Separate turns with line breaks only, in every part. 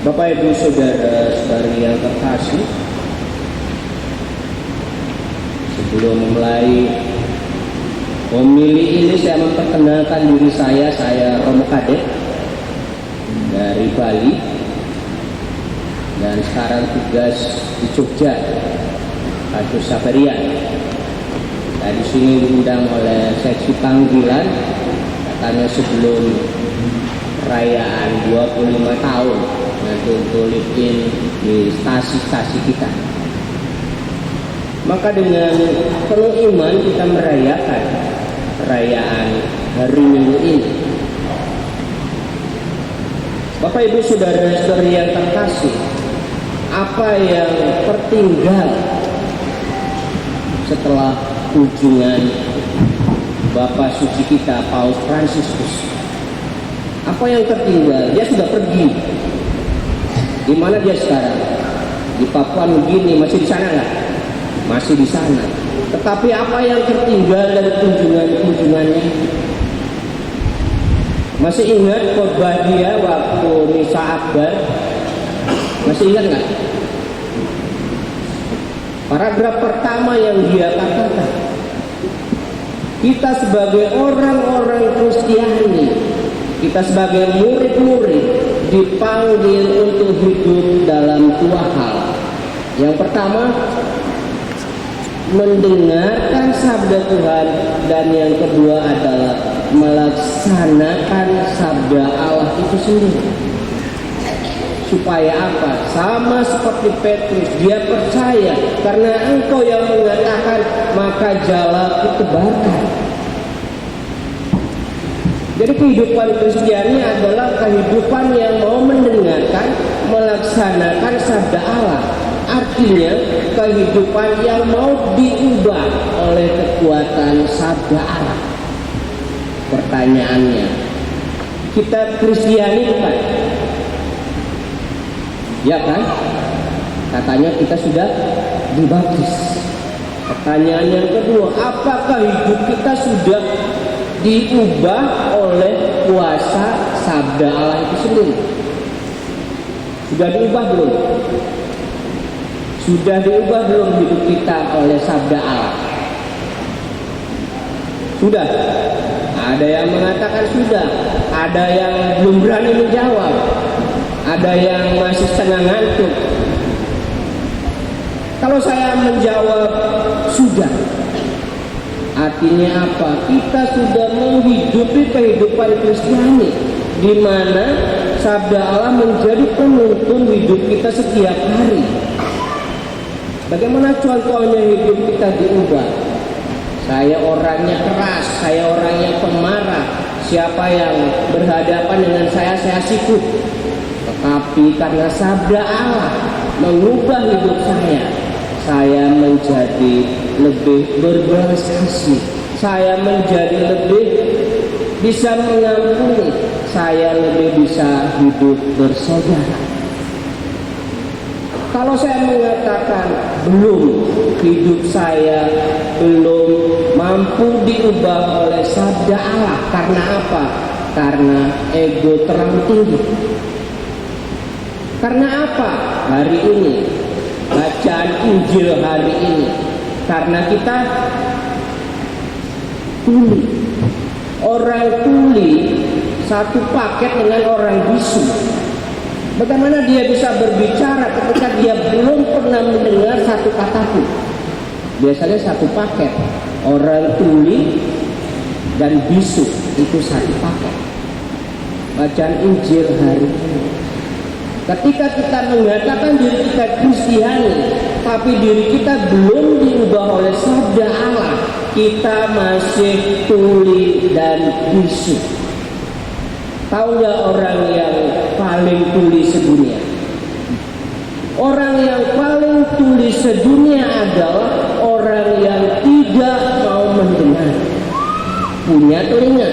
Bapak Ibu Saudara-saudari yang terkasih, sebelum memulai homili ini saya memperkenalkan diri saya Romo Kadek dari Bali dan sekarang tugas di Jogja, Kasus Sabarian. Saya di sini diundang oleh seksi panggilan katanya sebelum perayaan 25 tahun nanti untuk live-in di stasi-stasi kita. Maka dengan penuh iman kita merayakan perayaan hari Minggu ini. Bapak Ibu Saudara-saudari yang terkasih, apa yang tertinggal setelah kunjungan Bapak Suci kita Paus Fransiskus? Apa yang tertinggal? Dia sudah pergi. Di mana dia sekarang? Di Papua Nugini, masih di sana nggak? Masih di sana. Tetapi apa yang tertinggal dari kunjungannya? Masih ingat khotbah dia waktu Misa Akbar? Masih ingat nggak? Paragraf pertama yang dia katakan, kita sebagai orang-orang Kristiani, kita sebagai murid-murid dipanggil untuk hidup dalam dua hal. Yang pertama, mendengarkan sabda Tuhan, dan yang kedua adalah melaksanakan sabda Allah itu sendiri. Supaya apa? Sama seperti Petrus, dia percaya karena engkau yang mengatakan, maka jalaku tebarkan. Jadi kehidupan Kristiani adalah kehidupan yang mau mendengarkan, melaksanakan sabda Allah. Artinya kehidupan yang mau diubah oleh kekuatan sabda Allah. Pertanyaannya, kita Kristiani bukan? Ya kan? Katanya kita sudah dibaptis. Pertanyaan yang kedua, apakah hidup kita sudah diubah oleh kuasa sabda Allah itu sendiri? Sudah diubah belum? Sudah diubah belum hidup kita oleh sabda Allah? Sudah. Ada yang mengatakan sudah, ada yang belum berani menjawab, ada yang masih setengah ngantuk. Kalau saya menjawab sudah, artinya apa? Kita sudah menghidupi kehidupan Kristiani, di mana sabda Allah menjadi penuntun hidup kita setiap hari. Bagaimana contohnya hidup kita diubah? Saya orangnya keras, saya orangnya pemarah. Siapa yang berhadapan dengan saya sikut. Tetapi karena sabda Allah mengubah hidup saya menjadi lebih berbelas kasih. Saya menjadi lebih bisa mengampuni. Saya lebih bisa hidup bersaudara. Kalau saya mengatakan belum, hidup saya belum mampu diubah oleh sabda Allah. Karena apa? Karena ego terlalu tinggi. Karena apa? Hari ini, bacaan Injil hari ini, karena kita tuli. Orang tuli satu paket dengan orang bisu. Bagaimana dia bisa berbicara ketika dia belum pernah mendengar satu kata pun? Biasanya satu paket. Orang tuli dan bisu itu satu paket. Bacaan Injil hari ini. Ketika kita mengatakan diri kita Kristiani, tapi diri kita belum diubah oleh sabda Allah, kita masih tuli dan bisu. Tahu nggak orang yang paling tuli sedunia? Orang yang paling tuli sedunia adalah orang yang tidak mau mendengar. Punya telinga,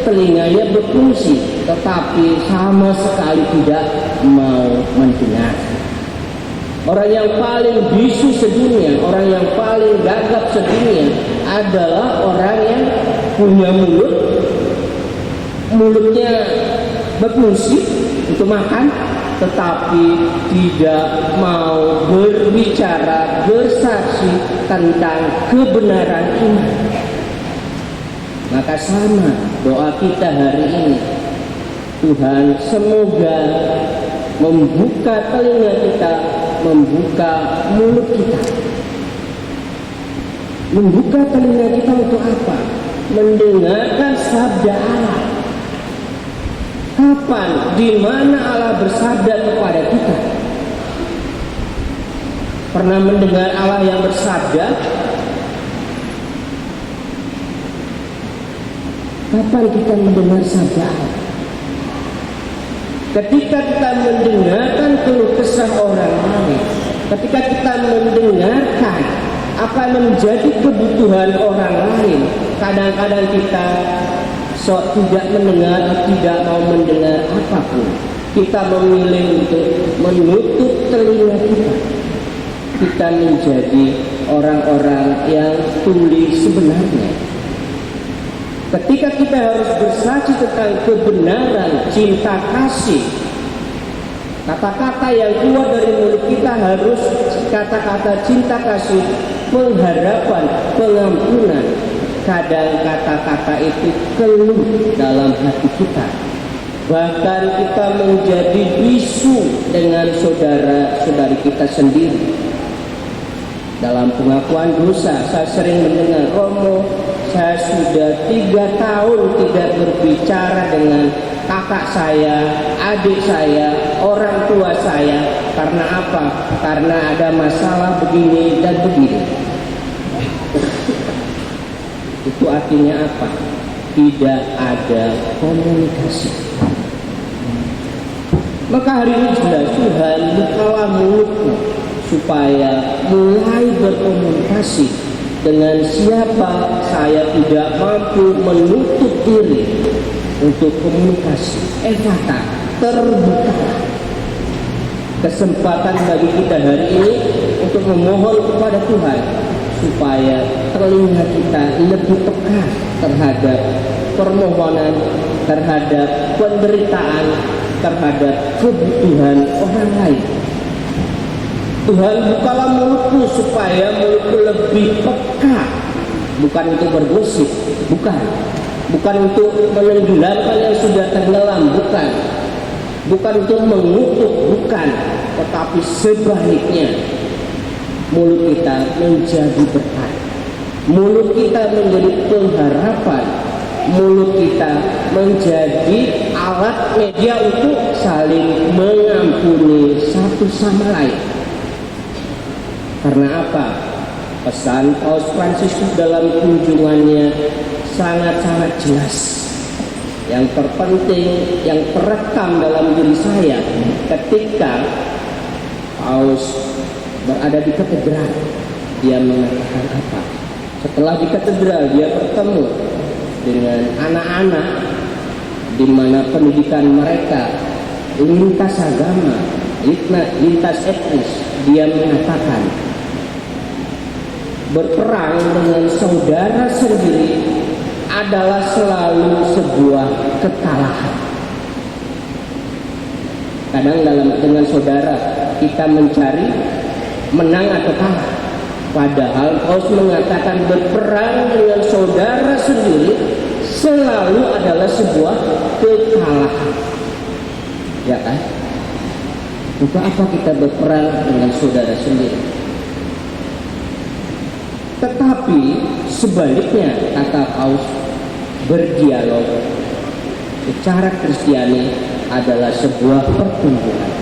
telinganya berfungsi, tetapi sama sekali tidak mau mendengar. Orang yang paling bisu sedunia, orang yang paling gagap sedunia adalah orang yang punya mulutnya berfungsi untuk makan, tetapi tidak mau berbicara, bersaksi tentang kebenaran iman. Maka sama doa kita hari ini, Tuhan semoga membuka telinga kita, membuka mulut kita. Membuka telinga kita untuk apa? Mendengarkan sabda Allah. Kapan, di mana Allah bersabda kepada kita? Pernah mendengar Allah yang bersabda? Kapan kita mendengar sabda Allah? Ketika kita mendengarkan keluh kesah orang lain, ketika kita mendengarkan apa yang menjadi kebutuhan orang lain, kadang-kadang kita sok tidak mendengar, tidak mau mendengar apapun. Kita memilih untuk menutup telinga kita. Kita menjadi orang-orang yang tuli sebenarnya. Ketika kita harus bersaksi tentang kebenaran, cinta kasih, kata-kata yang keluar dari mulut kita harus kata-kata cinta kasih, pengharapan, pengampunan. Kadang kata-kata itu keluh dalam hati kita. Bahkan kita menjadi bisu dengan saudara-saudari kita sendiri. Dalam pengakuan dosa, saya sering mendengar, Romo, saya sudah 3 tahun tidak berbicara dengan kakak saya, adik saya, orang tua saya. Karena apa? Karena ada masalah begini dan begini. Itu artinya apa? Tidak ada komunikasi. Maka hari ini jelas, Tuhan bukalah mulutmu supaya mulai berkomunikasi dengan siapa saya tidak mampu menutup diri untuk komunikasi. Efata, terbuka kesempatan bagi kita hari ini untuk memohon kepada Tuhan supaya telinga kita lebih peka terhadap permohonan, terhadap penderitaan, terhadap kebutuhan orang lain. Tuhan bukalah mulutku supaya mulutku lebih peka, bukan untuk bergosip, bukan untuk menenggelamkan yang sudah tenggelam, bukan untuk mengutuk, tetapi sebaliknya mulut kita menjadi berkat, mulut kita menjadi pengharapan, mulut kita menjadi alat media untuk saling mengampuni satu sama lain. Karena apa? Pesan Paus Fransiskus dalam kunjungannya sangat-sangat jelas. Yang terpenting, yang terekam dalam diri saya ketika Paus berada di katedral, dia mengatakan apa? Setelah di katedral dia bertemu dengan anak-anak di mana pendidikan mereka lintas agama, lintas etnis. Dia mengatakan berperang dengan saudara sendiri adalah selalu sebuah kekalahan. Kadang dengan saudara kita mencari menang atau kalah, padahal Paus mengatakan berperang dengan saudara sendiri selalu adalah sebuah kekalahan. Ya kan? Untuk apa kita berperang dengan saudara sendiri? Tetapi sebaliknya, kata Paus, berdialog secara Kristiani adalah sebuah pertumbuhan.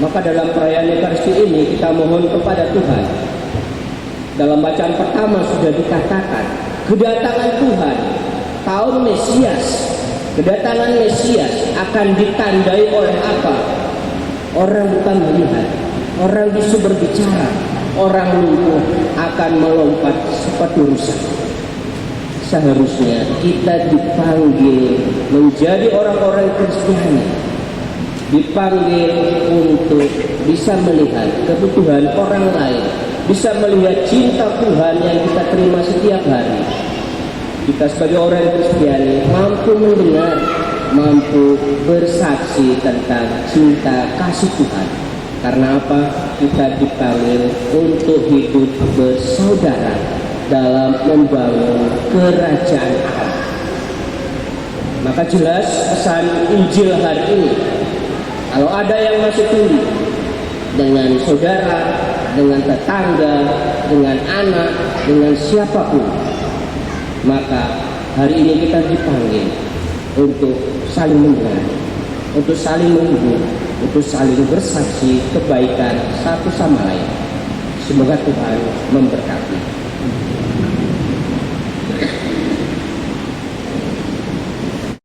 Maka dalam perayaan Ekaristi ini kita mohon kepada Tuhan. Dalam bacaan pertama sudah dikatakan kedatangan Tuhan, tahun Mesias. Kedatangan Mesias akan ditandai oleh apa? Orang bukan melihat, orang bisu berbicara, orang lumpuh akan melompat seperti rusa. Seharusnya kita dipanggil menjadi orang-orang Kristiani, dipanggil untuk bisa melihat kebutuhan orang lain, bisa melihat cinta Tuhan yang kita terima setiap hari. Kita sebagai orang Kristiani mampu mendengar, mampu bersaksi tentang cinta kasih Tuhan. Karena apa? Kita dipanggil untuk hidup bersaudara dalam membangun kerajaan Allah. Maka jelas pesan Injil hari ini, kalau ada yang masih tuli dengan saudara, dengan tetangga, dengan anak, dengan siapapun, maka hari ini kita dipanggil untuk saling mendengar, untuk saling menghubung, untuk saling bersaksi kebaikan satu sama lain. Semoga Tuhan memberkati.